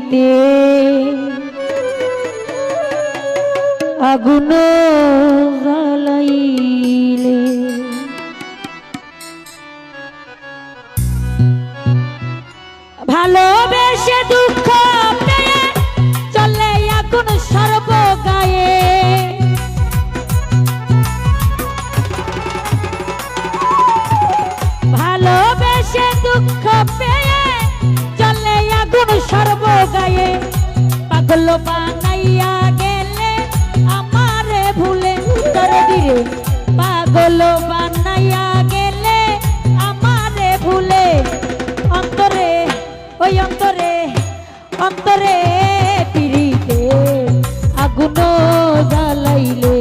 পিড়িতে আগুন জ্বালাইলে ভালোবেসে দুঃখ পেয়ে চলে আগুন সর্বগায়ে ভালোবেসে দুঃখ পেয়ে চলে আগুন সর্বগায়ে পাগল বানাইয়া গেলে আমারে ভুলে দরদিরে পাগল বানাইয়া গেলে আমারে ভুলে অন্তরে ওই অন্তরে অন্তরে পিড়িতে আগুন জ্বালাইলে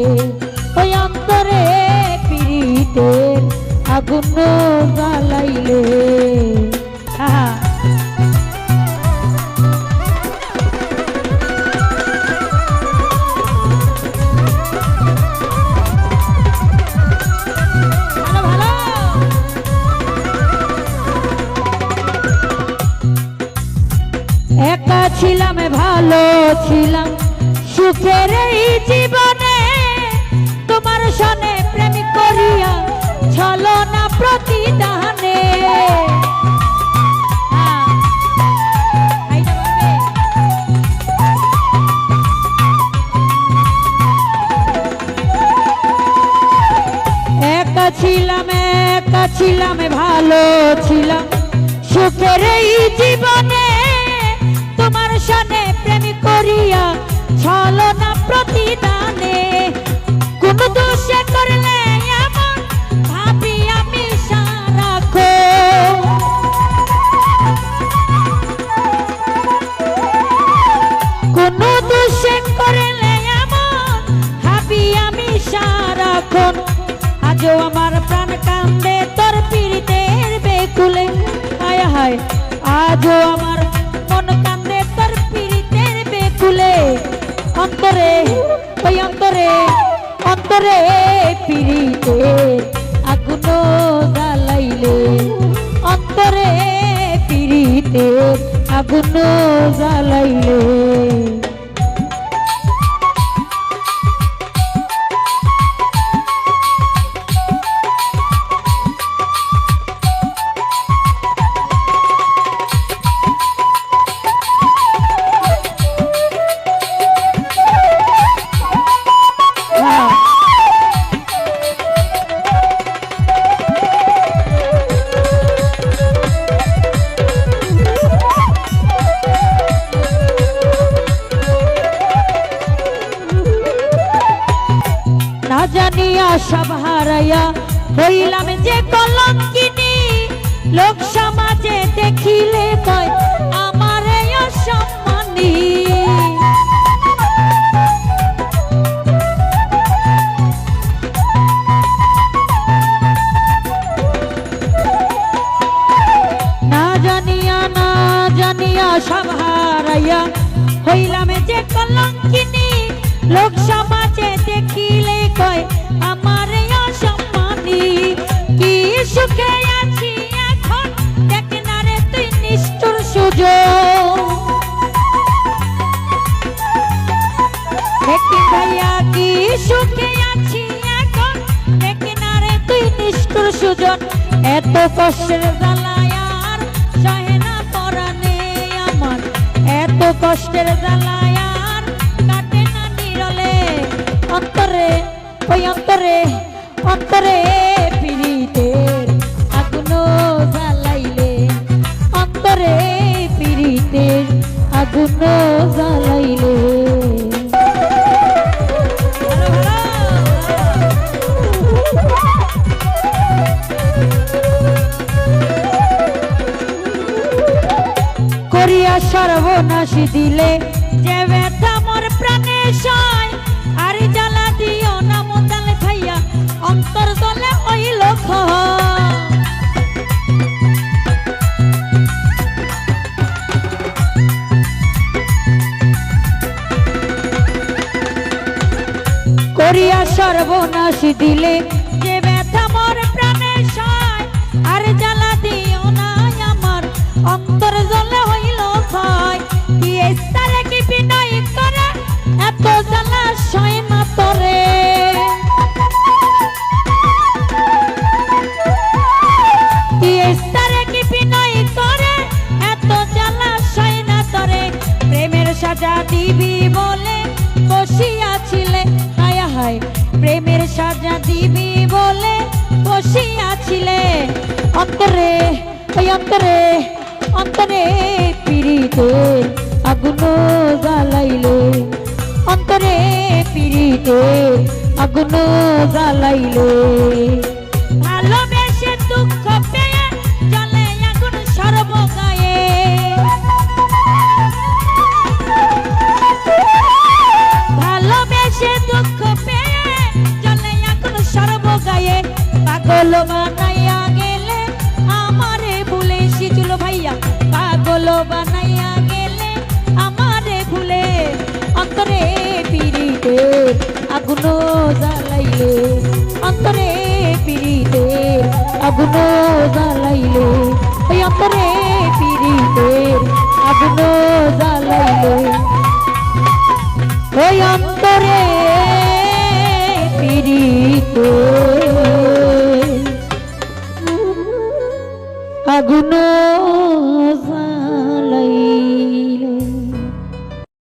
ওই অন্তরে পিড়িতে আগুন জ্বালাইলে একা ছিলাম ভালো ছিলাম সুখের এই জীবনে তোমার সনে প্রেম করিয়া ছলনা প্রতিদানে একা ছিলাম ভালো ছিলাম সুখের এই জীবনে তোমার সনে প্রেম করিয়া ছলনা প্রতিদানে কোন দোষে করলে এমন ভাবি আমি সারাক্ষণ কোন দোষে করলে এমন ভাবি আমি সারাক্ষণ আজও আমার প্রাণ কান্দে তোর পীড়িতের বেকুলে হায় হায় আজও আমার মন কান্দে তোর পীড়িতের বেকুলে অন্তরে ওই অন্তরে অন্তরে পীড়িতে আগুন জ্বালাইলে অন্তরে পীড়িতে আগুন জ্বালাইলে জানিয়া সব হারাইয়া হইলাম যে কলঙ্কিনী লোক সমাজে দেখিলে কয় আমার অসম্মানী না জানিয়া সব হারাইয়া হইলাম যে কলঙ্কিনী লোক সমাজে দেখিলে কয় আমার অসম্মানী কি সুখে আছি এখন দেখ না রে তুই নিষ্ঠুর সুযোগ দেখি ভাইয়া কি সুখে আছি এখন দেখ না রে তুই নিষ্ঠুর সুজন এত কষ্টের জ্বালায় আর সহে না পরাণে আমার এত কষ্টের জ্বালায় অন্তরে ওই অন্তরে অন্তরে পীড়িতের আগুন জ্বালাইলে অন্তরে পীড়িতের আগুন জ্বালাইলে করিয়া সর্বনাশী দিলে যে ব্যথা মোর প্রাণে সয় আর জ্বালা দিও না মোতাল খাইয়া অন্তর দলে হইল করিয়া সর্বনাশী দিলে যে ব্যথা মোর প্রাণে সয় আর জ্বালা দিও না আমার অন্তর জলে হইল ক্ষয় অন্তরে ওই অন্তরে অন্তরে পিড়িতে আগুন জ্বালাইলে অন্তরে পিড়িতে আগুন জ্বালাইলে ভালোবেসে দুঃখ পেয়ে জ্বলে আগুন সর্বগায়ে ভালোবেসে দুঃখ পেয়ে জ্বলে আগুন সর্বগায়ে পাগল বানাইয়া গেলে আমারে ভুলে শিজুল ভাইয়া পাগল বানাইয়া গেলে আমারে ভুলে অন্তরে পিড়িতে আগুন জ্বালাইলে অন্তরে পিড়িতে আগুন জ্বালাইলে ওই অন্তরে